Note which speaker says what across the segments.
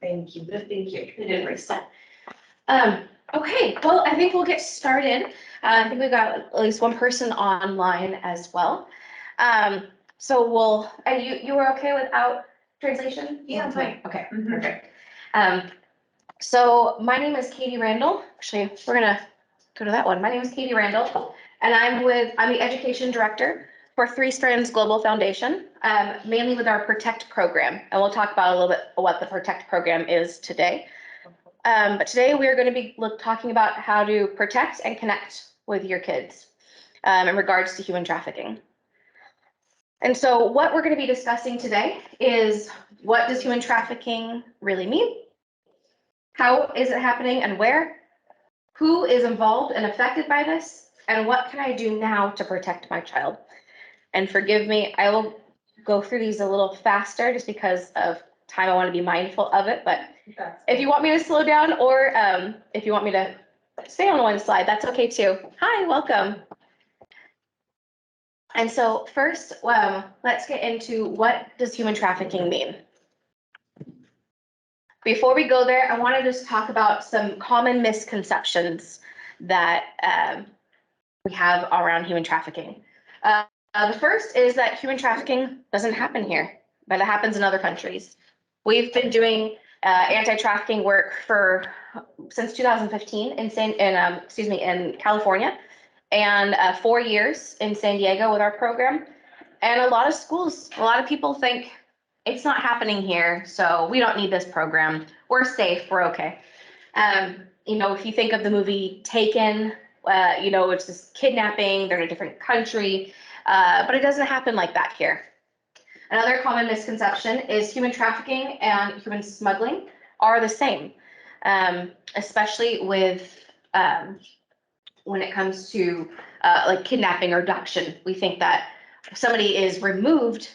Speaker 1: Thank you. Thank you.
Speaker 2: I didn't reset. Okay, well, I think we'll get started. I think we've got at least one person online as well. So we'll, you were okay without translation?
Speaker 1: Yeah, I'm fine.
Speaker 2: Okay, perfect. So my name is Katy Randall. Actually, we're gonna go to that one. My name is Katy Randall, and I'm the education director for Three Strands Global Foundation, mainly with our Protect program. And we'll talk about a little bit what the Protect program is today. But today we are going to be talking about how to protect and connect with your kids in regards to human trafficking. And so what we're going to be discussing today is, what does human trafficking really mean? How is it happening and where? Who is involved and affected by this? And what can I do now to protect my child? And forgive me, I will go through these a little faster just because of time. I want to be mindful of it, but if you want me to slow down, or if you want me to stay on one slide, that's okay too. Hi, welcome. And so first, let's get into, what does human trafficking mean? Before we go there, I want to just talk about some common misconceptions that we have around human trafficking. The first is that human trafficking doesn't happen here, but it happens in other countries. We've been doing anti-trafficking work since 2015 in California, and 4 years in San Diego with our program. And a lot of schools, a lot of people think it's not happening here, so we don't need this program. We're safe, we're okay. If you think of the movie Taken, it's this kidnapping, they're in a different country, but it doesn't happen like that here. Another common misconception is human trafficking and human smuggling are the same, especially with when it comes to like kidnapping or abduction. We think that if somebody is removed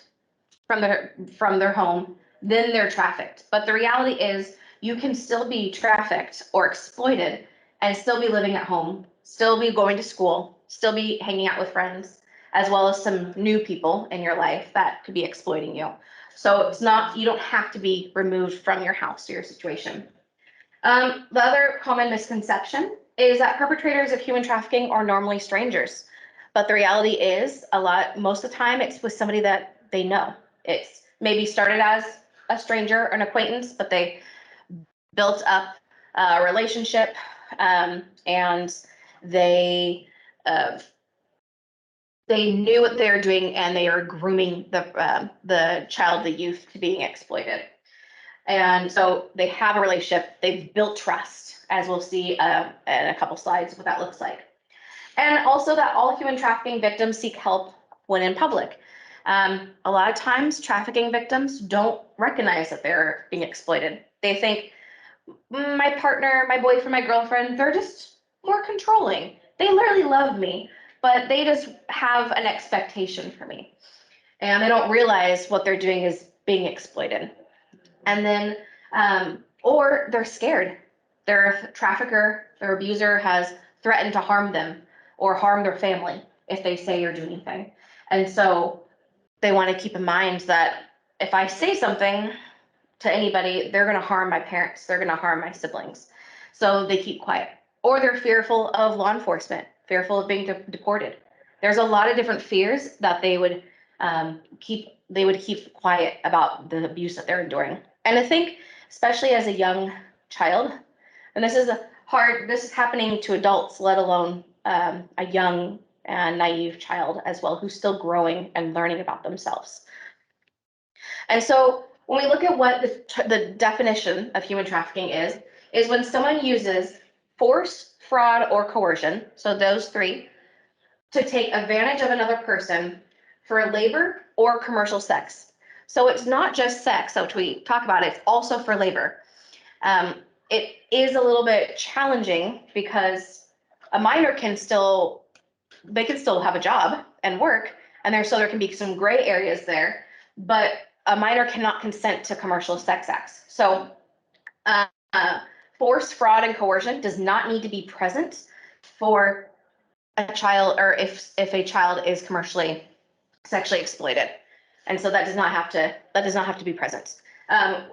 Speaker 2: from their home, then they're trafficked. But the reality is, you can still be trafficked or exploited and still be living at home, still be going to school, still be hanging out with friends, as well as some new people in your life that could be exploiting you. So you don't have to be removed from your house or your situation. The other common misconception is that perpetrators of human trafficking are normally strangers. But the reality is, most of the time, it's with somebody that they know. It's maybe started as a stranger, an acquaintance, but they built up a relationship, and they knew what they were doing, and they are grooming the child, the youth, to being exploited. And so they have a relationship, they've built trust, as we'll see in a couple slides what that looks like. And also that all human trafficking victims seek help when in public. A lot of times trafficking victims don't recognize that they're being exploited. They think, my partner, my boyfriend, my girlfriend, they're just more controlling. They literally love me, but they just have an expectation for me. And they don't realize what they're doing is being exploited. And then, or they're scared. Their trafficker, their abuser has threatened to harm them or harm their family if they say or do anything. And so they want to keep in mind that if I say something to anybody, they're going to harm my parents, they're going to harm my siblings. So they keep quiet. Or they're fearful of law enforcement, fearful of being deported. There's a lot of different fears that they would keep quiet about the abuse that they're enduring. And I think, especially as a young child, and this is happening to adults, let alone a young and naive child as well, who's still growing and learning about themselves. And so when we look at what the definition of human trafficking is when someone uses force, fraud, or coercion, so those three, to take advantage of another person for labor or commercial sex. So it's not just sex, which we talk about, it's also for labor. It is a little bit challenging because a minor can still have a job and work, and there can be some gray areas there, but a minor cannot consent to commercial sex acts. So force, fraud, and coercion does not need to be present for a child, or if a child is commercially sexually exploited. And so that does not have to be present.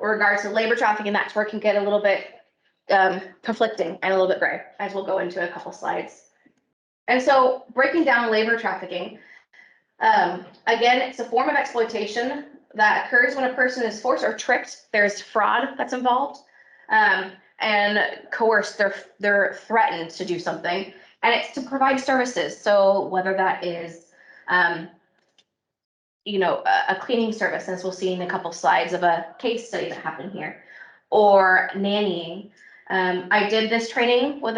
Speaker 2: Regards to labor trafficking, that's where it can get a little bit conflicting and a little bit gray, as we'll go into a couple slides. And so breaking down labor trafficking, again, it's a form of exploitation that occurs when a person is forced or tricked. There's fraud that's involved, and coerced. They're threatened to do something, and it's to provide services. So whether that is, a cleaning service, as we'll see in a couple slides of a case study that happened here, or nannying. I did this training with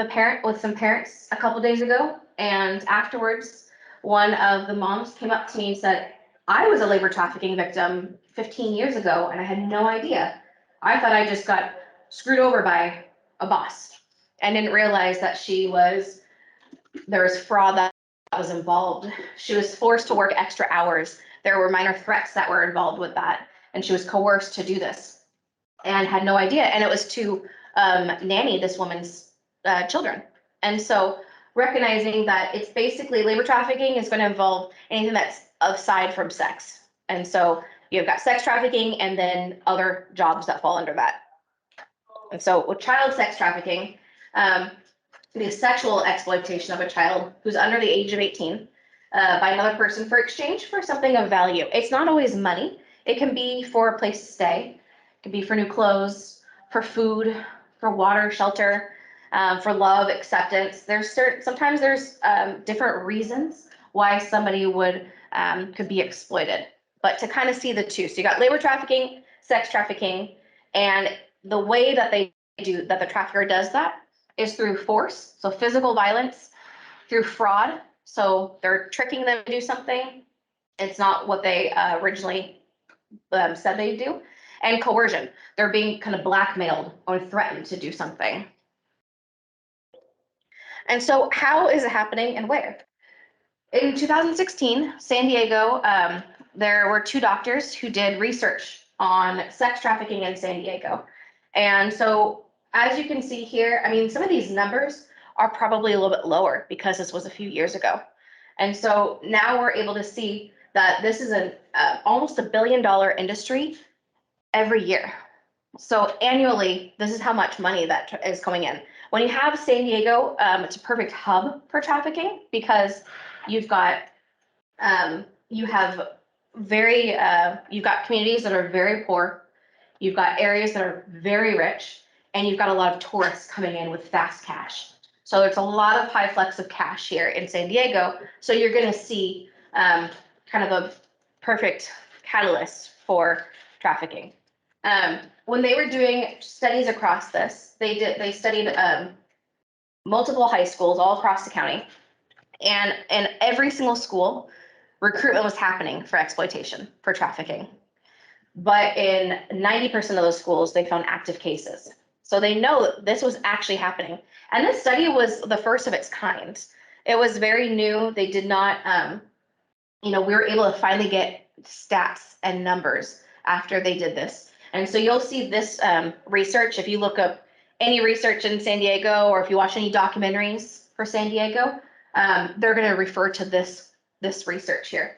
Speaker 2: some parents a couple days ago, and afterwards, one of the moms came up to me and said, I was a labor trafficking victim 15 years ago, and I had no idea. I thought I just got screwed over by a boss and didn't realize that there was fraud that was involved. She was forced to work extra hours. There were minor threats that were involved with that, and she was coerced to do this and had no idea. And it was to nanny this woman's children. And so recognizing that it's basically labor trafficking is going to involve anything that's aside from sex. And so you've got sex trafficking and then other jobs that fall under that. And so with child sex trafficking, the sexual exploitation of a child who's under the age of 18 by another person for exchange for something of value. It's not always money. It can be for a place to stay. It can be for new clothes, for food, for water, shelter, for love, acceptance. Sometimes there's different reasons why somebody could be exploited, but to kind of see the two. So you got labor trafficking, sex trafficking, and the way that the trafficker does that is through force, so physical violence, through fraud, so they're tricking them to do something. It's not what they originally said they'd do, and coercion. They're being kind of blackmailed or threatened to do something. And so how is it happening and where? In 2016, San Diego, there were two doctors who did research on sex trafficking in San Diego. And so as you can see here, I mean, some of these numbers are probably a little bit lower because this was a few years ago. And so now we're able to see that this is almost $1 billion industry every year. So annually, this is how much money that is coming in. When you have San Diego, it's a perfect hub for trafficking because you've got you've got communities that are very poor, you've got areas that are very rich, and you've got a lot of tourists coming in with fast cash. So there's a lot of high flex of cash here in San Diego. So you're going to see kind of a perfect catalyst for trafficking. When they were doing studies across this, they studied multiple high schools all across the county, and in every single school, recruitment was happening for exploitation, for trafficking. But in 90% of those schools, they found active cases. So they know that this was actually happening. And this study was the first of its kind. It was very new. They did not, we were able to finally get stats and numbers after they did this. And so you'll see this research, if you look up any research in San Diego, or if you watch any documentaries for San Diego, they're going to refer to this research here.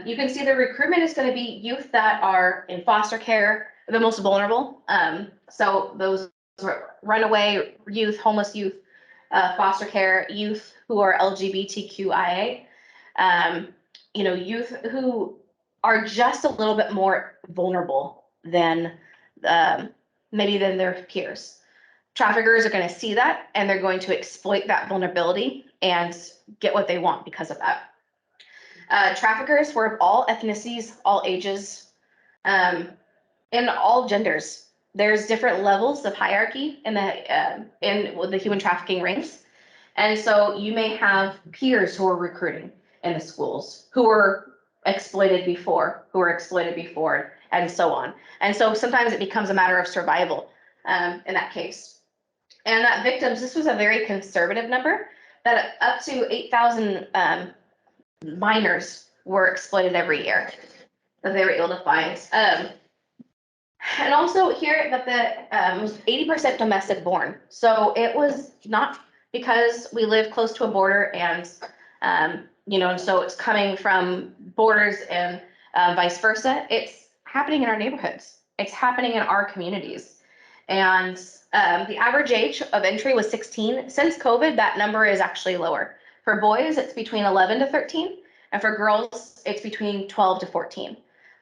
Speaker 2: You can see the recruitment is going to be youth that are in foster care, the most vulnerable. So those runaway youth, homeless youth, foster care youth who are LGBTQIA, youth who are just a little bit more vulnerable than maybe than their peers. Traffickers are going to see that, and they're going to exploit that vulnerability and get what they want because of that. Traffickers were of all ethnicities, all ages, and all genders. There's different levels of hierarchy in the human trafficking rings. And so you may have peers who are recruiting in the schools who were exploited before, and so on. And so sometimes it becomes a matter of survival in that case. And that victims, this was a very conservative number, that up to 8,000 minors were exploited every year that they were able to find. And also here that the was 80% domestic born. So it was not because we live close to a border and, and so it's coming from borders and vice versa. It's happening in our neighborhoods. It's happening in our communities. And the average age of entry was 16. Since COVID, that number is actually lower. For boys, it's between 11 to 13, and for girls, it's between 12 to 14.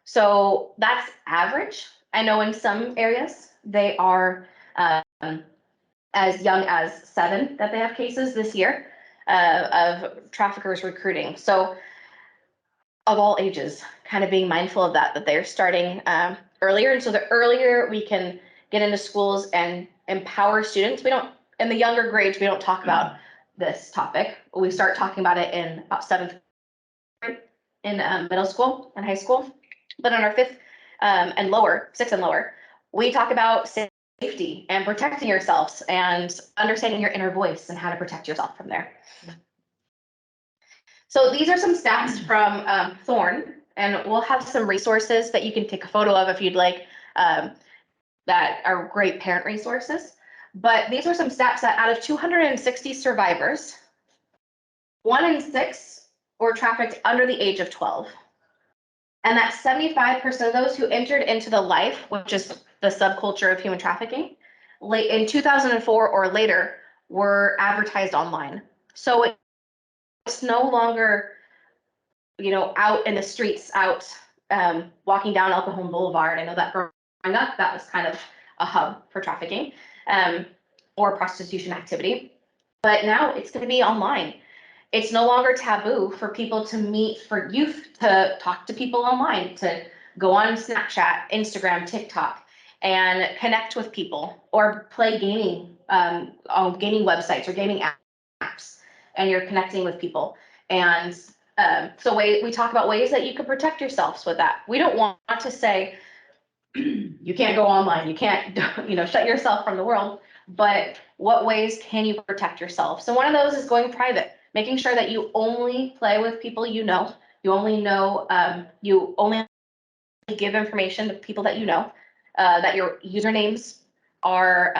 Speaker 2: So that's average. I know in some areas they are as young as 7 that they have cases this year of traffickers recruiting. So of all ages, kind of being mindful of that they're starting earlier. And so the earlier we can get into schools and empower students, we don't, in the younger grades, we don't talk about this topic. We start talking about it in about 7th grade in middle school and high school. But in our 5th and lower, 6th and lower, we talk about safety and protecting yourselves and understanding your inner voice and how to protect yourself from there. So these are some stats from Thorn, and we'll have some resources that you can take a photo of if you'd like, that are great parent resources. But these are some stats that out of 260 survivors, 1 in 6 were trafficked under the age of 12. And that 75% of those who entered into the life, which is the subculture of human trafficking, late in 2004 or later, were advertised online. So it's no longer, out in the streets, out walking down El Cajon Boulevard. I know that growing up, that was kind of a hub for trafficking or prostitution activity. But now it's going to be online. It's no longer taboo for people to meet, for youth to talk to people online, to go on Snapchat, Instagram, TikTok, and connect with people or play gaming on gaming websites or gaming apps, and you're connecting with people. And so we talk about ways that you can protect yourselves with that. We don't want to say you can't go online, you can't, shut yourself from the world, but what ways can you protect yourself? So one of those is going private, making sure that you only play with people you know, you only give information to people that you know, that your usernames are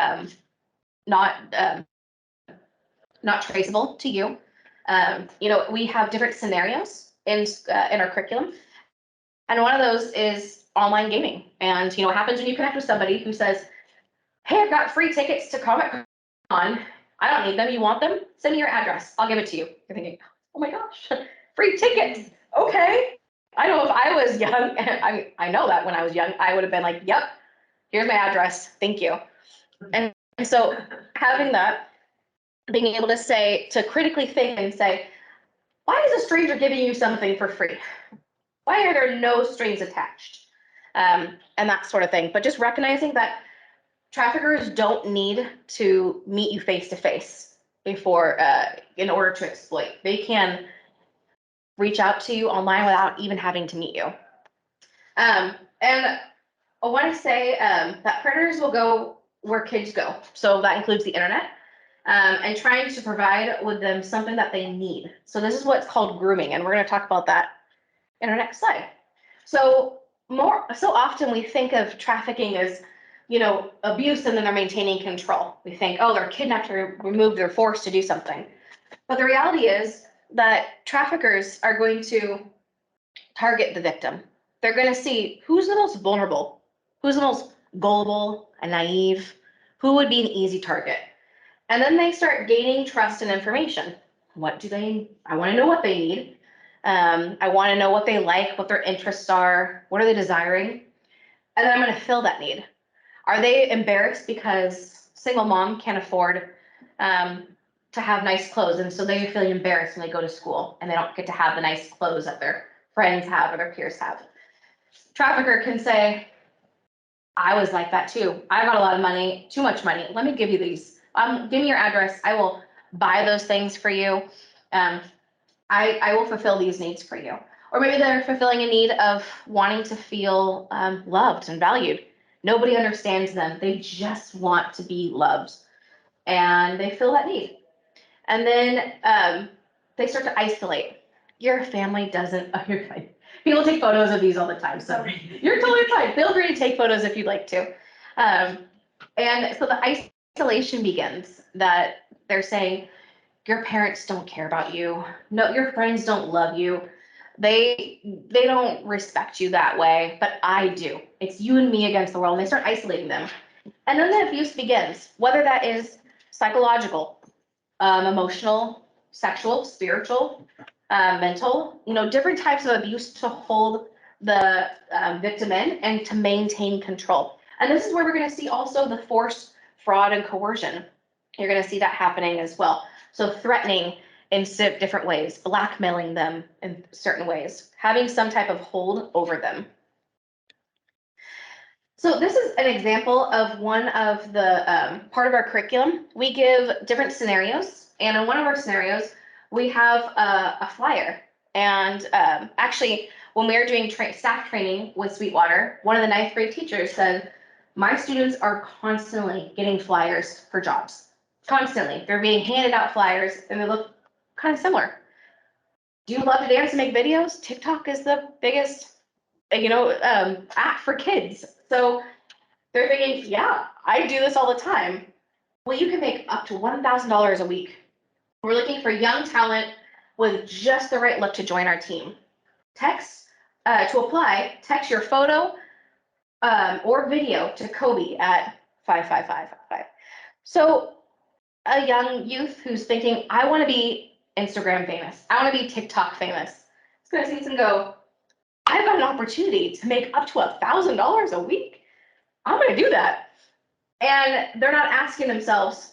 Speaker 2: not traceable to you. We have different scenarios in our curriculum, and one of those is online gaming. And what happens when you connect with somebody who says, "Hey, I've got free tickets to Comic-Con. I don't need them. You want them? Send me your address. I'll give it to you." You're thinking, "Oh my gosh, free tickets. Okay." I know if I was young, I know that when I was young, I would have been like, "Yep, here's my address. Thank you." And so having that, being able to critically think and say, why is a stranger giving you something for free? Why are there no strings attached? And that sort of thing. But just recognizing that traffickers don't need to meet you face to face before, in order to exploit. They can reach out to you online without even having to meet you. And I want to say that predators will go where kids go. So that includes the internet. And trying to provide with them something that they need. So this is what's called grooming, and we're going to talk about that in our next slide. So often we think of trafficking as, abuse, and then they're maintaining control. We think, oh, they're kidnapped or removed, they're forced to do something. But the reality is that traffickers are going to target the victim. They're going to see who's the most vulnerable, who's the most gullible and naive, who would be an easy target. And then they start gaining trust and information. I want to know what they need. I want to know what they like, what their interests are, what are they desiring? And then I'm going to fill that need. Are they embarrassed because single mom can't afford to have nice clothes, and so they're feeling embarrassed when they go to school and they don't get to have the nice clothes that their friends have or their peers have? Trafficker can say, I was like that too. I got a lot of money, too much money. Let me give you these. Give me your address. I will buy those things for you. I will fulfill these needs for you. Or maybe they're fulfilling a need of wanting to feel loved and valued. Nobody understands them. They just want to be loved, and they feel that need. And then they start to isolate. Your family doesn't. Oh, you're fine. People take photos of these all the time, so you're totally fine. Feel free to take photos if you'd like to. And so the isolation begins, that they're saying, your parents don't care about you. No, your friends don't love you. They don't respect you that way, but I do. It's you and me against the world, and they start isolating them. And then the abuse begins, whether that is psychological, emotional, sexual, spiritual, mental, different types of abuse to hold the victim in and to maintain control. And this is where we're going to see also the force, fraud, and coercion. You're going to see that happening as well. So threatening in different ways, blackmailing them in certain ways, having some type of hold over them. So this is an example of one of the part of our curriculum. We give different scenarios, and in one of our scenarios, we have a flyer. And actually, when we were doing staff training with Sweetwater, one of the ninth grade teachers said, my students are constantly getting flyers for jobs. Constantly. They're being handed out flyers, and they look kind of similar. Do you love to dance and make videos? TikTok is the biggest, app for kids. So they're thinking, yeah, I do this all the time. Well, you can make up to $1,000 a week. We're looking for young talent with just the right look to join our team. To apply, text your photo or video to Kobe at 55555. So a young youth who's thinking, I want to be Instagram famous. I want to be TikTok famous. It's going to see this and go, I've got an opportunity to make up to $1,000 a week. I'm going to do that. And they're not asking themselves,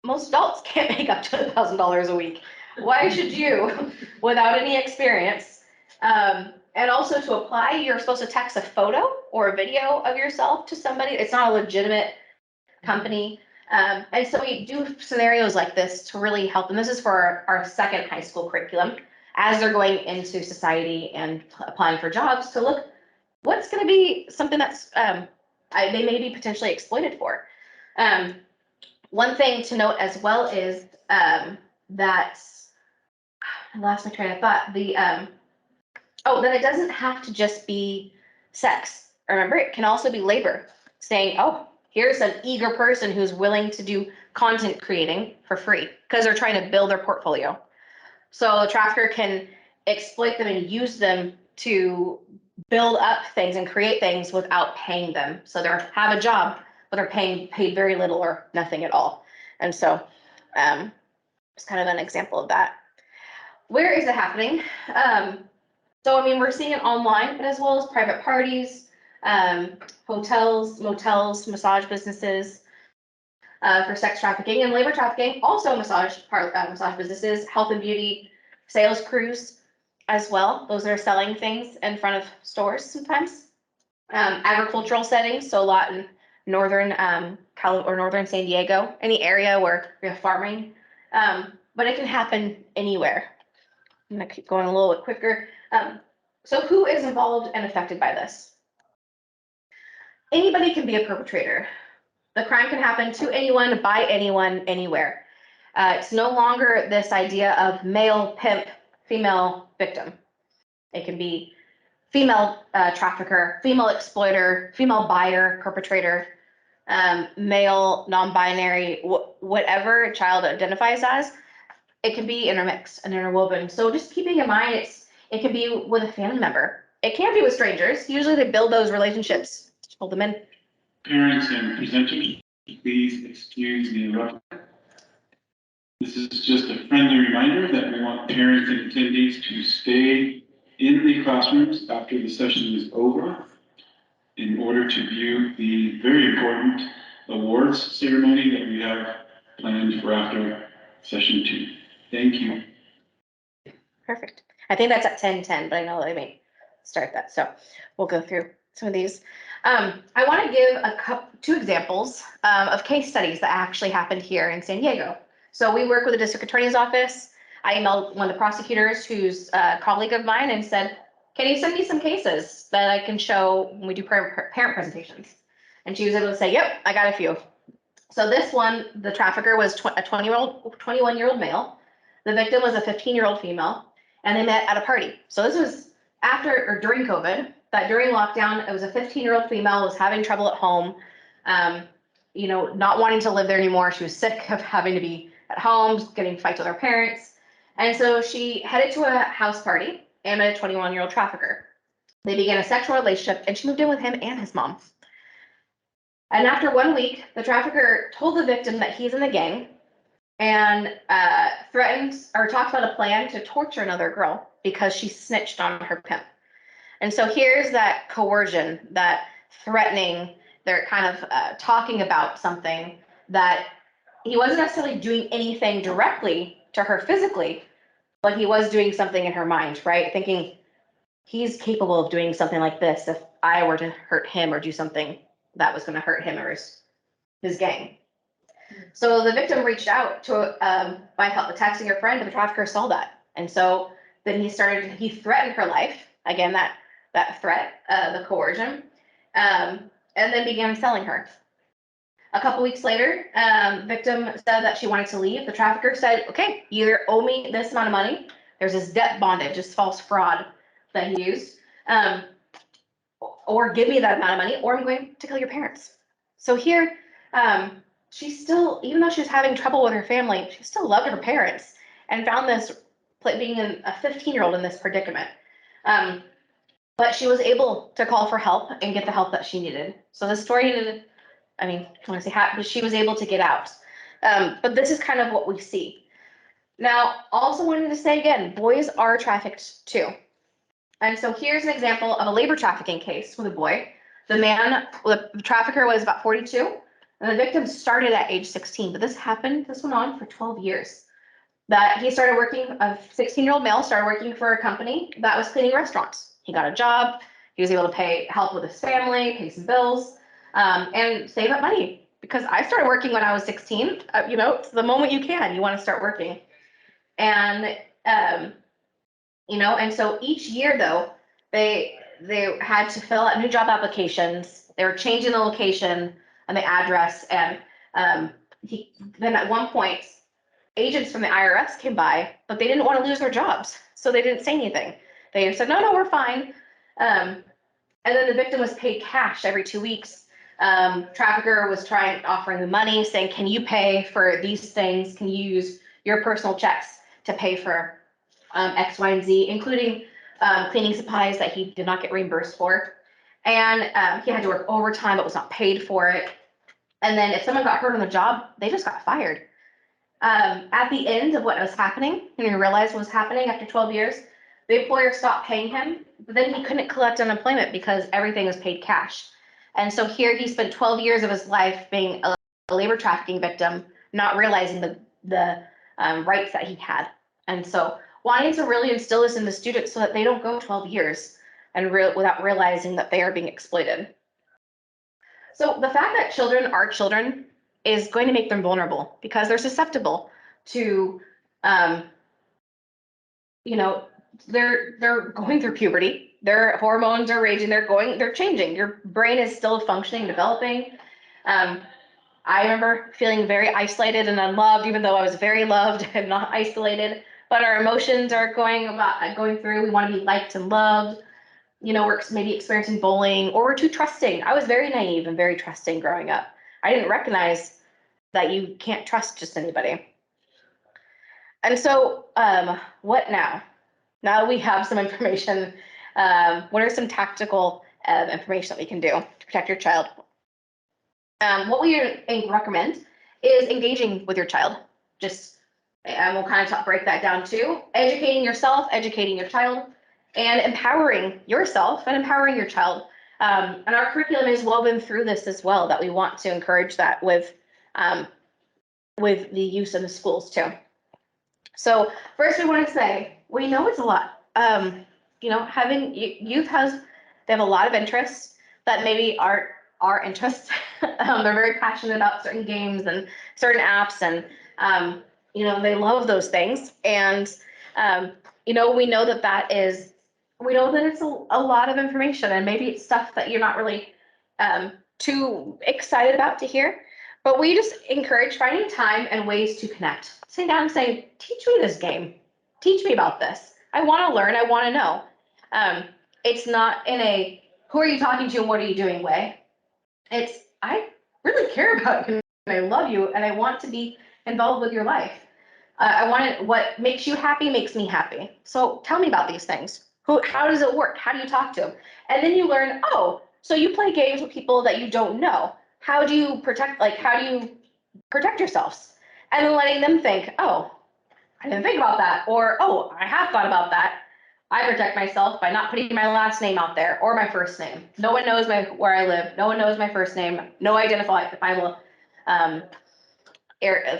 Speaker 2: most adults can't make up to $1,000 a week. Why should you, without any experience? And also to apply, you're supposed to text a photo or a video of yourself to somebody. It's not a legitimate company. And so we do scenarios like this to really help them. This is for our second high school curriculum as they're going into society and applying for jobs to look what's going to be something that's they may be potentially exploited for. One thing to note as well is that I lost my train of thought. That it doesn't have to just be sex. Remember, it can also be labor. Saying, oh, here's an eager person who's willing to do content creating for free because they're trying to build their portfolio. So the trafficker can exploit them and use them to build up things and create things without paying them. So they have a job, but they're paid very little or nothing at all. And so it's kind of an example of that. Where is it happening? So, I mean, we're seeing it online, but as well as private parties, hotels, motels, massage businesses for sex trafficking and labor trafficking, also massage businesses, health and beauty, sales crews as well. Those are selling things in front of stores sometimes. Agricultural settings, so a lot in northern or northern San Diego, any area where we have farming, but it can happen anywhere. I'm gonna keep going a little bit quicker. So who is involved and affected by this? Anybody can be a perpetrator. The crime can happen to anyone, by anyone, anywhere. It's no longer this idea of male pimp, female victim. It can be female trafficker, female exploiter, female buyer, perpetrator, male, non-binary, whatever a child identifies as. It can be intermixed and interwoven. So just keeping in mind, it can be with a family member. It can't be with strangers. Usually they build those relationships to pull them in.
Speaker 1: Parents and presenters, please excuse the interruption. This is just a friendly reminder that we want parents and attendees to stay in the classrooms after the session is over in order to view the very important awards ceremony that we have planned for after session 2. Thank you.
Speaker 2: Perfect. I think that's at 10:10, but I know they may start that. So we'll go through some of these. I want to give 2 examples of case studies that actually happened here in San Diego. So we work with the district attorney's office. I emailed one of the prosecutors who's a colleague of mine and said, can you send me some cases that I can show when we do parent presentations? And she was able to say, yep, I got a few. So this one, the trafficker was a 21-year-old male. The victim was a 15-year-old female, and they met at a party. So this was after or during COVID, that during lockdown, it was a 15-year-old female was having trouble at home, not wanting to live there anymore. She was sick of having to be at home, getting fights with her parents. And so she headed to a house party and met a 21-year-old trafficker. They began a sexual relationship, and she moved in with him and his mom. And after 1 week, the trafficker told the victim that he's in the gang and threatened or talked about a plan to torture another girl because she snitched on her pimp. And so here's that coercion, that threatening, they're kind of talking about something that he wasn't necessarily doing anything directly to her physically, but he was doing something in her mind, right? Thinking he's capable of doing something like this if I were to hurt him or do something that was going to hurt him or his gang. So the victim reached out to by texting her friend, but the trafficker saw that, and so then he threatened her life again. That threat, the coercion, and then began selling her. A couple weeks later, victim said that she wanted to leave. The trafficker said, "Okay, you either owe me this amount of money. There's this debt bondage, this false fraud that he used, or give me that amount of money, or I'm going to kill your parents." So here, she still, even though she was having trouble with her family, she still loved her parents and found this being a 15-year-old in this predicament. But she was able to call for help and get the help that she needed. So the story needed, I mean, I want to say but she was able to get out. But this is kind of what we see. Now, also wanted to say again, boys are trafficked too. And so here's an example of a labor trafficking case with a boy. The trafficker was about 42, and the victim started at age 16, but this went on for 12 years. That he started working, a 16-year-old male started working for a company that was cleaning restaurants. He got a job, he was able to help with his family, pay some bills, and save up money. Because I started working when I was 16, it's the moment you want to start working. And, and so each year though, they had to fill out new job applications. They were changing the location and the address. And then at one point, agents from the IRS came by, but they didn't want to lose their jobs. So they didn't say anything. They said, no, we're fine. And then the victim was paid cash every 2 weeks. Trafficker was offering the money, saying, can you pay for these things? Can you use your personal checks to pay for X, Y, and Z, including cleaning supplies that he did not get reimbursed for. And he had to work overtime, but was not paid for it. And then if someone got hurt on the job, they just got fired. At the end of what was happening, when he realized what was happening after 12 years, the employer stopped paying him, but then he couldn't collect unemployment because everything was paid cash. And so here he spent 12 years of his life being a labor trafficking victim, not realizing the rights that he had. And so wanting to really instill this in the students so that they don't go 12 years and without realizing that they are being exploited. So the fact that children are children is going to make them vulnerable because they're susceptible to, they're going through puberty. Their hormones are raging. They're changing. Your brain is still functioning, developing. I remember feeling very isolated and unloved, even though I was very loved and not isolated. But our emotions are going through. We want to be liked and loved. We're maybe experiencing bullying, or we're too trusting. I was very naive and very trusting growing up. I didn't recognize that you can't trust just anybody. And so, what now? Now that we have some information, what are some tactical information that we can do to protect your child? What we recommend is engaging with your child. And we'll kind of break that down too. Educating yourself, educating your child, and empowering yourself and empowering your child. And our curriculum is woven through this as well, that we want to encourage that with the use in the schools too. So first we want to say, we know it's a lot. Having youth they have a lot of interests that maybe aren't our interests. They're very passionate about certain games and certain apps, and they love those things. And we know that it's a lot of information, and maybe it's stuff that you're not really too excited about to hear. But we just encourage finding time and ways to connect. Sitting down and saying, teach me this game. Teach me about this. I want to learn. I want to know. It's not in a, who are you talking to and what are you doing way. It's, I really care about you and I love you and I want to be involved with your life. I wanted what makes you happy makes me happy. So tell me about these things. How does it work? How do you talk to them? And then you learn, oh, so you play games with people that you don't know. How do you protect yourselves? And then letting them think, oh, I didn't think about that. Or, oh, I have thought about that. I protect myself by not putting my last name out there or my first name. No one knows where I live. No one knows my first name. No identifiable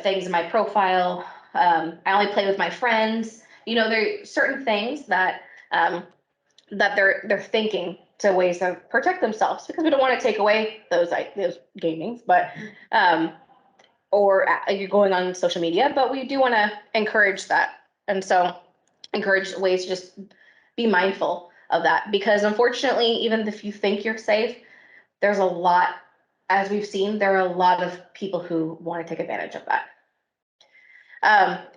Speaker 2: things in my profile. I only play with my friends. You know, there are certain things that that they're thinking to ways to protect themselves, because we don't want to take away those gamings, but or you're going on social media, but we do want to encourage that. And so encourage ways to just be mindful of that, because unfortunately, even if you think you're safe, there's a lot, as we've seen, there are a lot of people who want to take advantage of that.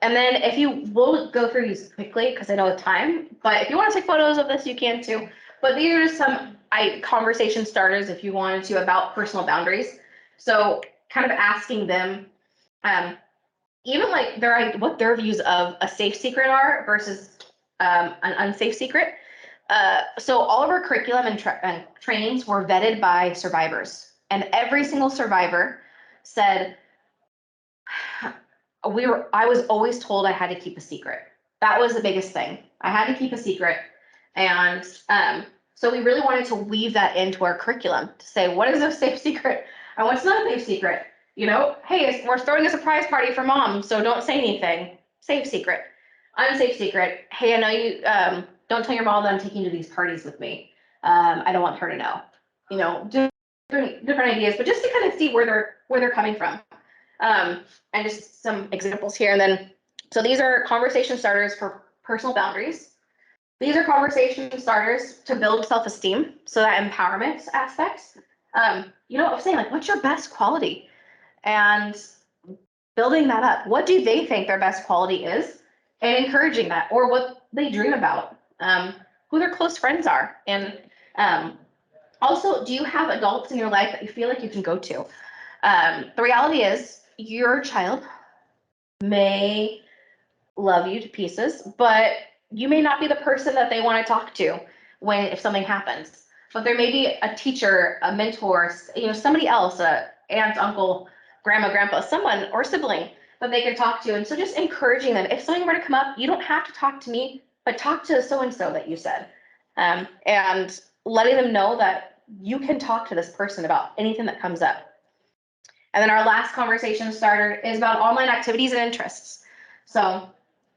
Speaker 2: And then if you will go through these quickly, because I know the time, but if you want to take photos of this, you can too. But these are just some conversation starters if you wanted to about personal boundaries. So kind of asking them, even like what their views of a safe secret are versus an unsafe secret. So all of our curriculum and trainings were vetted by survivors, and every single survivor said, I was always told I had to keep a secret. That was the biggest thing. I had to keep a secret. And so we really wanted to weave that into our curriculum to say, what is a safe secret and what's not a safe secret? You know, hey, we're throwing a surprise party for mom, so don't say anything. Safe secret. Unsafe secret. Hey, I know you, don't tell your mom that I'm taking you to these parties with me. I don't want her to know. You know, different ideas, but just to kind of see where they're coming from. And just some examples here. And then, so these are conversation starters for personal boundaries. These are conversation starters to build self-esteem. So that empowerment aspects. You know, I'm saying like, what's your best quality? And building that up. What do they think their best quality is? And encouraging that, or what they dream about, who their close friends are. And also, do you have adults in your life that you feel like you can go to? The reality is your child may love you to pieces, but you may not be the person that they want to talk to if something happens. But there may be a teacher, a mentor, you know, somebody else, a aunt, uncle, grandma, grandpa, someone or sibling that they can talk to. And so just encouraging them. If something were to come up, you don't have to talk to me, but talk to so-and-so that you said. And letting them know that you can talk to this person about anything that comes up. And then our last conversation starter is about online activities and interests. So,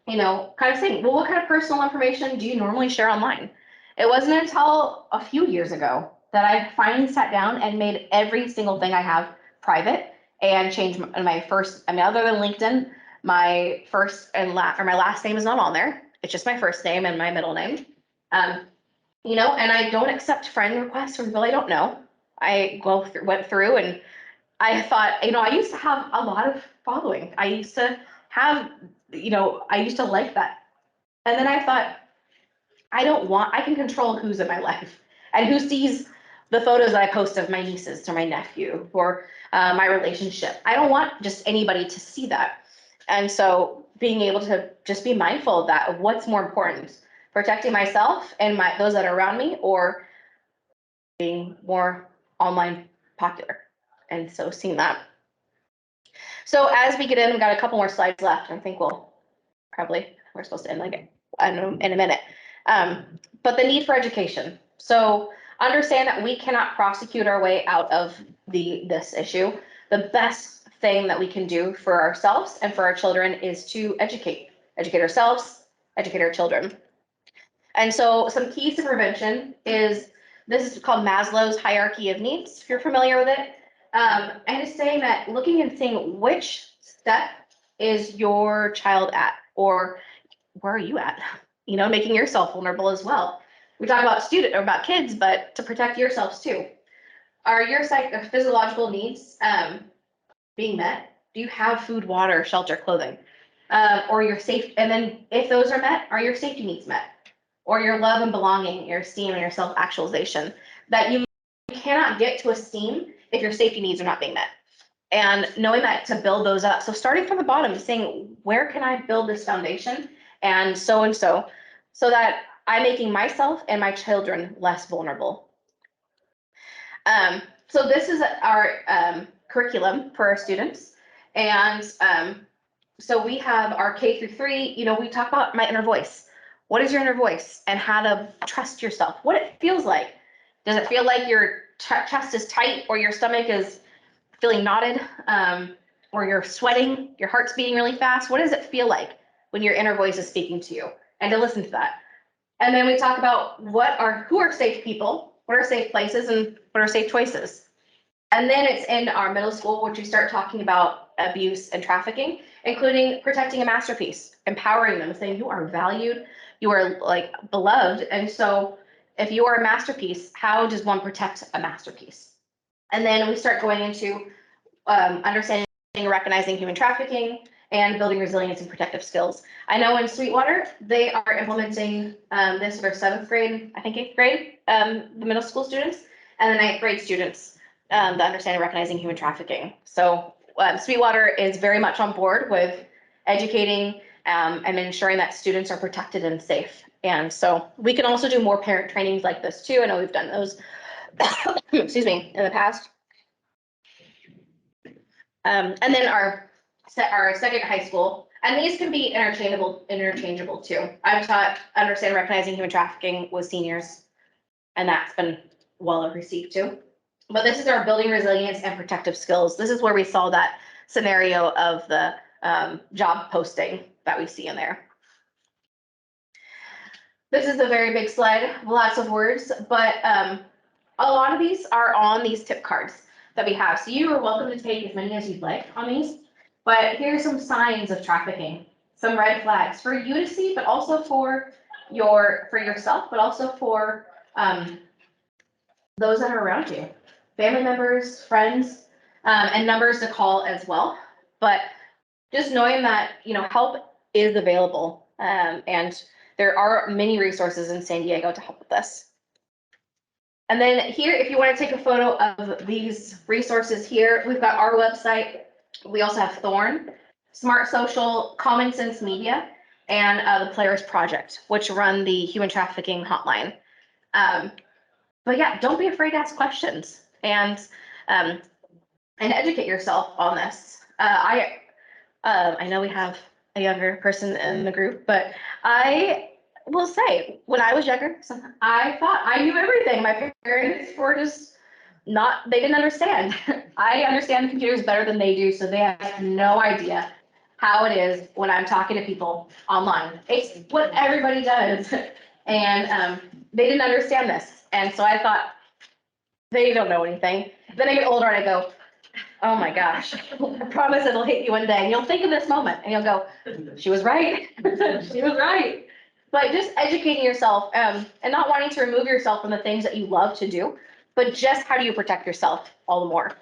Speaker 2: you know, kind of saying, well, what kind of personal information do you normally share online? It wasn't until a few years ago that I finally sat down and made every single thing I have private and changed my first, I mean, other than LinkedIn, my first and last, or my last name is not on there. It's just my first name and my middle name. You know, and I don't accept friend requests from people I don't know. I went through and I thought, you know, I used to have a lot of following. I used to have, you know, I used to like that. And then I thought, I can control who's in my life and who sees the photos that I post of my nieces or my nephew or my relationship. I don't want just anybody to see that. And so being able to just be mindful of that, of what's more important, protecting myself and those that are around me, or being more online popular. And so seeing that. So as we get in, we've got a couple more slides left. I think we're supposed to end like I don't know, in a minute. But the need for education. So understand that we cannot prosecute our way out of this issue. The best thing that we can do for ourselves and for our children is to educate ourselves, educate our children. And so some keys to prevention this is called Maslow's hierarchy of needs, if you're familiar with it. And it's saying that looking and seeing which step is your child at, or where are you at? You know, making yourself vulnerable as well. We talk about kids, but to protect yourselves too. Are your physiological needs being met? Do you have food, water, shelter, clothing? Or your safe, and then if those are met, are your safety needs met? Or your love and belonging, your esteem and your self-actualization, that you cannot get to esteem if your safety needs are not being met. And knowing that to build those up. So starting from the bottom, saying, where can I build this foundation? And so, so that I'm making myself and my children less vulnerable. So this is our curriculum for our students. And so we have our K-3, we talk about my inner voice. What is your inner voice and how to trust yourself? What it feels like. Does it feel like your chest is tight or your stomach is feeling knotted, or you're sweating, your heart's beating really fast? What does it feel like when your inner voice is speaking to you? And to listen to that. And then we talk about who are safe people, what are safe places, and what are safe choices. And then it's in our middle school, which we start talking about abuse and trafficking, including protecting a masterpiece, empowering them, saying you are valued, you are like beloved. And so if you are a masterpiece, how does one protect a masterpiece? And then we start going into understanding and recognizing human trafficking and building resilience and protective skills. I know in Sweetwater, they are implementing this for 7th grade, I think 8th grade, the middle school students, and the 9th grade students, the understanding and recognizing human trafficking. So Sweetwater is very much on board with educating and ensuring that students are protected and safe. And so we can also do more parent trainings like this too. I know we've done those, excuse me, in the past. And then our second high school, and these can be interchangeable too. I've taught understand recognizing human trafficking with seniors, and that's been well received too. But this is our building resilience and protective skills. This is where we saw that scenario of the job posting that we see in there. This is a very big slide, lots of words, but a lot of these are on these tip cards that we have. So you are welcome to take as many as you'd like on these, but here's some signs of trafficking, some red flags for you to see, but also for yourself, but also for those that are around you, family members, friends, and numbers to call as well. But just knowing that, help is available, and there are many resources in San Diego to help with this. And then here, if you want to take a photo of these resources here, we've got our website. We also have Thorn, Smart Social, Common Sense Media, and the Players Project, which run the human trafficking hotline. But yeah, don't be afraid to ask questions and educate yourself on this. I know we have a younger person in the group, but I will say, when I was younger, I thought I knew everything. My parents were just they didn't understand. I understand computers better than they do, so they have no idea how it is when I'm talking to people online. It's what everybody does. And they didn't understand this. And so I thought, they don't know anything. Then I get older and I go, oh my gosh, I promise it'll hit you one day. And you'll think of this moment and you'll go, she was right. She was right. But just educating yourself and not wanting to remove yourself from the things that you love to do, but just how do you protect yourself all the more.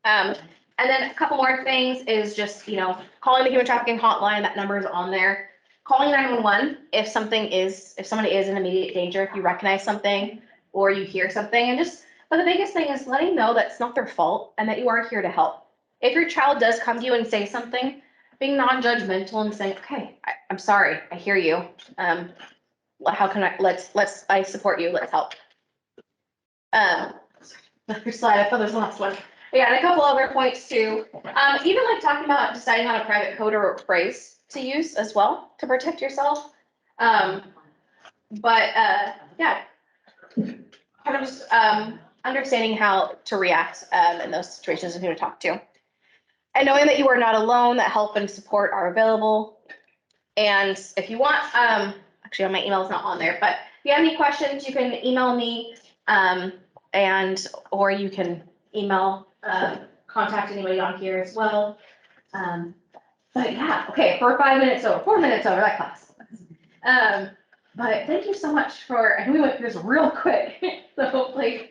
Speaker 2: And then a couple more things is just, calling the human trafficking hotline, that number is on there. Calling 911 if somebody is in immediate danger, if you recognize something or you hear something. And but the biggest thing is letting know that it's not their fault and that you are here to help. If your child does come to you and say something, being non-judgmental and saying, okay, I'm sorry, I hear you. How can I support you, let's help. Another slide, I thought there's the last one. Yeah, and a couple other points too. Even like talking about deciding on a private code or phrase to use as well to protect yourself. Yeah, kind of just understanding how to react in those situations and who to talk to. And knowing that you are not alone, that help and support are available. And if you want, actually my email is not on there, but if you have any questions, you can email me or you can email, contact anybody on here as well. But yeah, okay, for 4 minutes over that class. But thank you so much we went through this real quick. So hopefully